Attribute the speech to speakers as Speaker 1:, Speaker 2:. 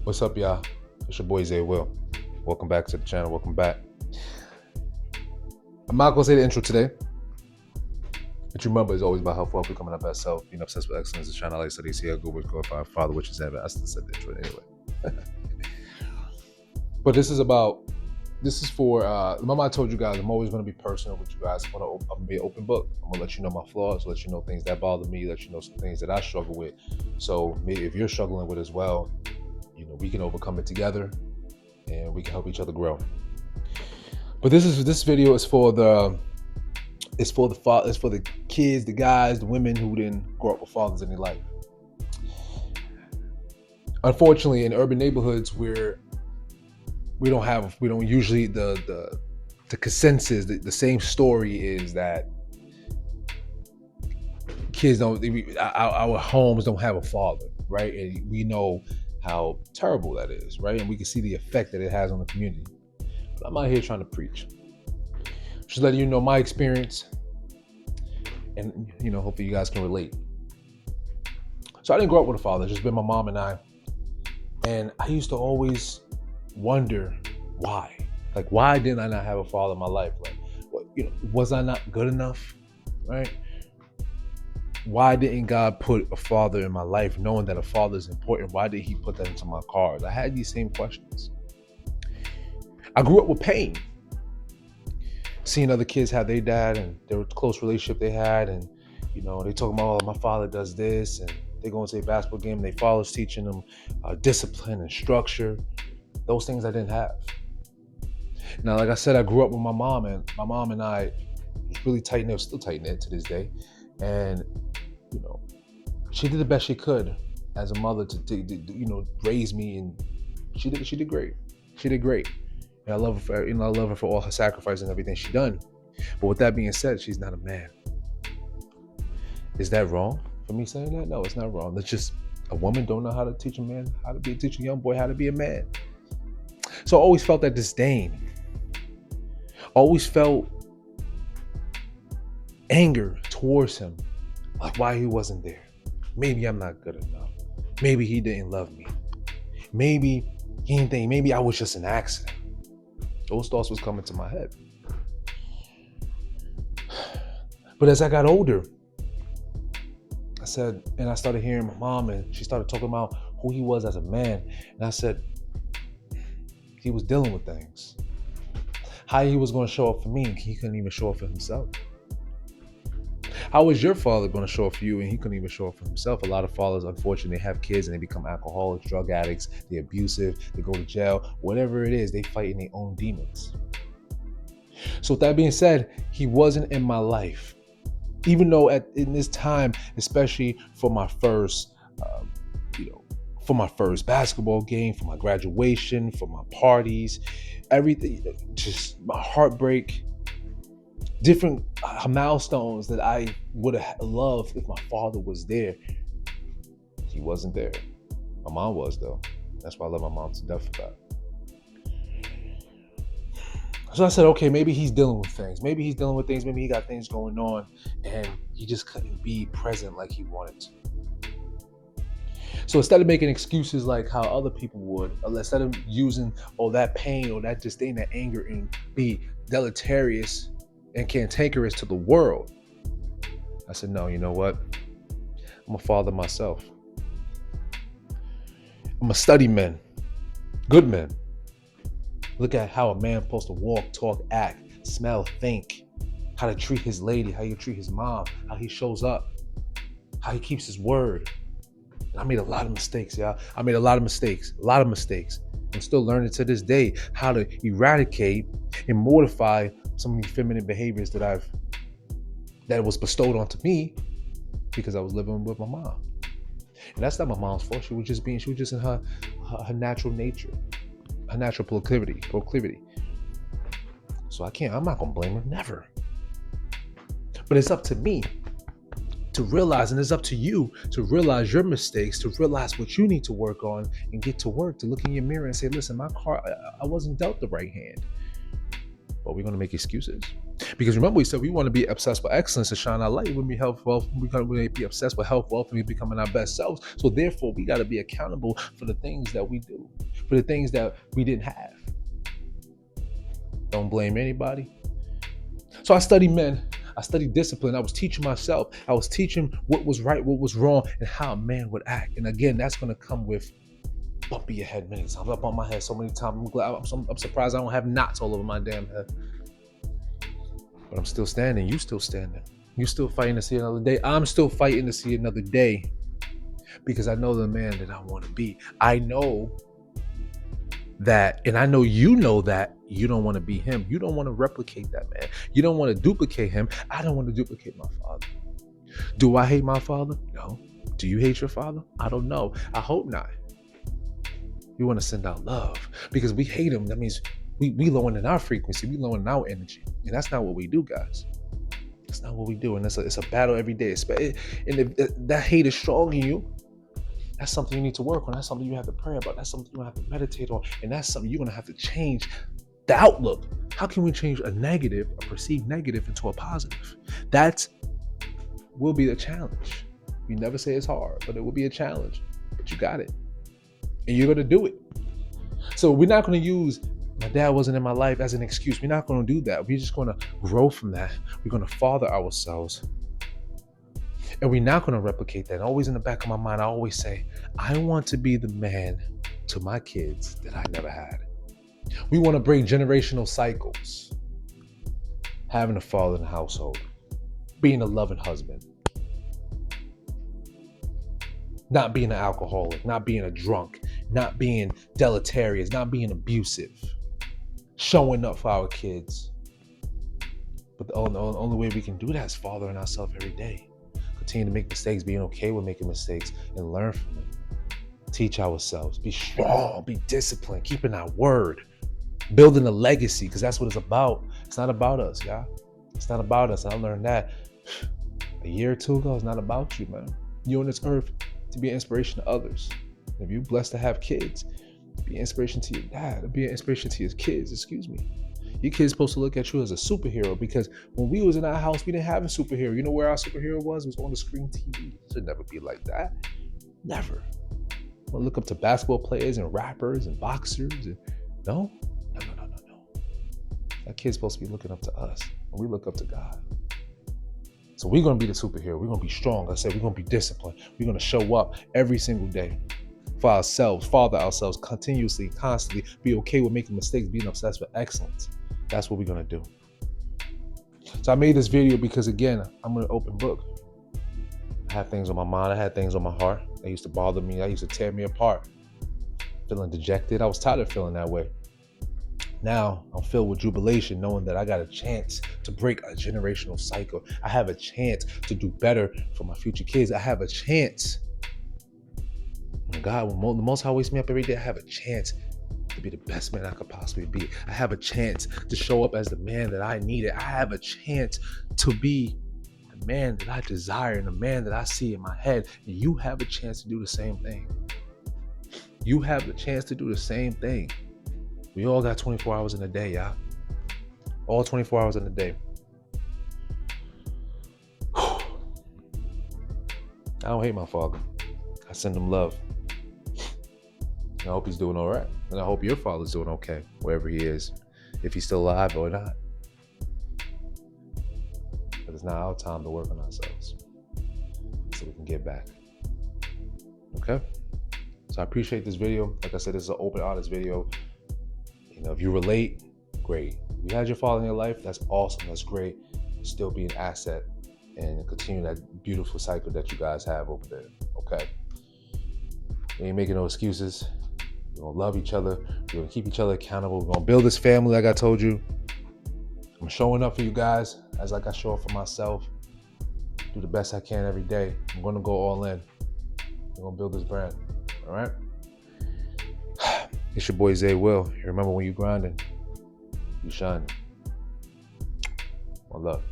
Speaker 1: What's up, y'all? It's your boy Zay Will. Welcome back to the channel. Welcome back. I'm not gonna say the intro today, but you remember it's always about how far we're coming up as self, being obsessed with excellence, is trying to like study, see how good we glorify our Father, which is heaven. I still said the intro anyway. But this is for remember I told you guys I'm always gonna be personal with you guys. I'm gonna be an open book. I'm gonna let you know my flaws, let you know things that bother me, let you know some things that I struggle with. So maybe if you're struggling with as well, we can overcome it together and we can help each other grow. But this video is for the kids, the guys, the women who didn't grow up with fathers in their life. Unfortunately, in urban neighborhoods where we don't usually the consensus, the same story is that kids our homes don't have a father, right? And we know how terrible that is, right? And we can see the effect that it has on the community. But I'm out here trying to preach. Just letting you know my experience, and hopefully you guys can relate. So I didn't grow up with a father, it's just been my mom and I. And I used to always wonder why. Like, why didn't I not have a father in my life? Like, was I not good enough? Right? Why didn't God put a father in my life, knowing that a father is important? Why did he put that into my cards? I had these same questions. I grew up with pain. Seeing other kids have their dad and their close relationship they had, and they talking about, oh, my father does this, and they go into a basketball game and their father's teaching them discipline and structure. Those things I didn't have. Now, like I said, I grew up with my mom, and my mom and I was really tight-knit, still tight-knit to this day. And she did the best she could as a mother to raise me, and she did great. She did great. And I love her for all her sacrifice and everything she done. But with that being said, she's not a man. Is that wrong for me saying that? No, it's not wrong. It's just a woman don't know how to teach a young boy how to be a man. So I always felt that disdain. Always felt anger towards him, like why he wasn't there. Maybe I'm not good enough. Maybe he didn't love me. Maybe he didn't think, maybe I was just an accident. Those thoughts was coming to my head. But as I got older, I started hearing my mom, and she started talking about who he was as a man. And I said, he was dealing with things. How he was going to show up for me, and he couldn't even show up for himself. How was your father going to show up for you and he couldn't even show up for himself? A lot of fathers, unfortunately, have kids and they become alcoholics, drug addicts, they're abusive, they go to jail, whatever it is, they fight in their own demons. So with that being said, he wasn't in my life. Even though in this time, especially for my first, basketball game, for my graduation, for my parties, everything, just my heartbreak, different milestones that I would have loved if my father was there. He wasn't there. My mom was, though. That's why I love my mom to death for that. So I said, okay, maybe he's dealing with things. Maybe he got things going on, and he just couldn't be present like he wanted to. So instead of making excuses like how other people would, or instead of using all that pain or that disdain, that anger, and be deleterious and cantankerous to the world, I said, no, you know what? I'm a father myself. I'm a study men, good men. Look at how a man's supposed to walk, talk, act, smell, think, how to treat his lady, how you treat his mom, how he shows up, how he keeps his word. And I made a lot of mistakes, y'all. I'm still learning to this day how to eradicate and mortify some of these feminine behaviors that was bestowed onto me because I was living with my mom. And that's not my mom's fault. She was just in her natural nature, her natural proclivity. So I'm not gonna blame her, never. But it's up to me to realize, and it's up to you to realize your mistakes, to realize what you need to work on, and get to work, to look in your mirror and say, listen, I wasn't dealt the right hand. But we're gonna make excuses. Because remember, we said we want to be obsessed with excellence and shine our light. When we health, wealth, we be obsessed with health, wealth, and we becoming our best selves. So therefore, we got to be accountable for the things that we do, for the things that we didn't have. Don't blame anybody. So I studied men. I studied discipline. I was teaching myself. I was teaching what was right, what was wrong, and how a man would act. And again, that's going to come with bumping your head many times. I've bumped my head so many times. I'm surprised I don't have knots all over my damn head. But I'm still standing. You still standing. You still fighting to see another day. I'm still fighting to see another day because I know the man that I want to be. I know that, and I know that you don't want to be him. You don't want to replicate that man. You don't want to duplicate him. I don't want to duplicate my father. Do I hate my father? No. Do you hate your father? I don't know. I hope not. We want to send out love because we hate him. That means we lowering in our frequency. We lowering our energy. And that's not what we do, guys. That's not what we do. And it's a battle every day. And if that hate is strong in you, that's something you need to work on. That's something you have to pray about. That's something you have to meditate on. And that's something you're going to have to change the outlook. How can we change a perceived negative into a positive? That will be the challenge. We never say it's hard, but it will be a challenge. But you got it. And you're going to do it. So we're not going to use my dad wasn't in my life as an excuse. We're not going to do that. We're just going to grow from that. We're going to father ourselves. And we're not going to replicate that. And always in the back of my mind, I always say, I want to be the man to my kids that I never had. We want to break generational cycles. Having a father in the household. Being a loving husband. Not being an alcoholic. Not being a drunk. Not being deleterious. Not being abusive. Showing up for our kids. But the only way we can do that is fathering ourselves every day. Continue to make mistakes, being okay with making mistakes, and learn from them. Teach ourselves. Be strong. Be disciplined. Keeping our word. Building a legacy, because that's what it's about. It's not about us, y'all. It's not about us. I learned that a year or two ago. It's not about you, man. You're on this earth to be an inspiration to others. If you're blessed to have kids, be an inspiration to your dad, be an inspiration to your kids, Your kid's supposed to look at you as a superhero, because when we was in our house, we didn't have a superhero. You know where our superhero was? It was on the screen TV. It should never be like that. Never. We'll look up to basketball players and rappers and boxers. No. That kid's supposed to be looking up to us, and we look up to God. So we're going to be the superhero. We're going to be strong. Like I said, we're going to be disciplined. We're going to show up every single day for ourselves, father ourselves continuously, constantly, be okay with making mistakes, being obsessed with excellence. That's what we're going to do. So I made this video because, again, I'm an open book. I had things on my mind. I had things on my heart. They used to bother me. They used to tear me apart. Feeling dejected. I was tired of feeling that way. Now I'm filled with jubilation, knowing that I got a chance to break a generational cycle. I have a chance to do better for my future kids. I have a chance. When God, when the Most High wakes me up every day, I have a chance to be the best man I could possibly be. I have a chance to show up as the man that I needed. I have a chance to be the man that I desire and the man that I see in my head. And you have a chance to do the same thing. You have the chance to do the same thing. We all got 24 hours in a day, y'all. All 24 hours in a day. I don't hate my father. I send him love. I hope he's doing all right. And I hope your father's doing okay, wherever he is, if he's still alive or not. But it's not our time to work on ourselves, so we can get back. Okay? So I appreciate this video. Like I said, this is an open, honest video. You know, if you relate, great. If you had your father in your life, that's awesome. That's great. Still be an asset and continue that beautiful cycle that you guys have over there. Okay? We ain't making no excuses. We're gonna love each other. We're gonna keep each other accountable. We're gonna build this family like I told you. I'm showing up for you guys as like I show up for myself. Do the best I can every day. I'm gonna go all in. We're gonna build this brand. All right? It's your boy Zay Will. You remember, when you grinding, you shining. One love.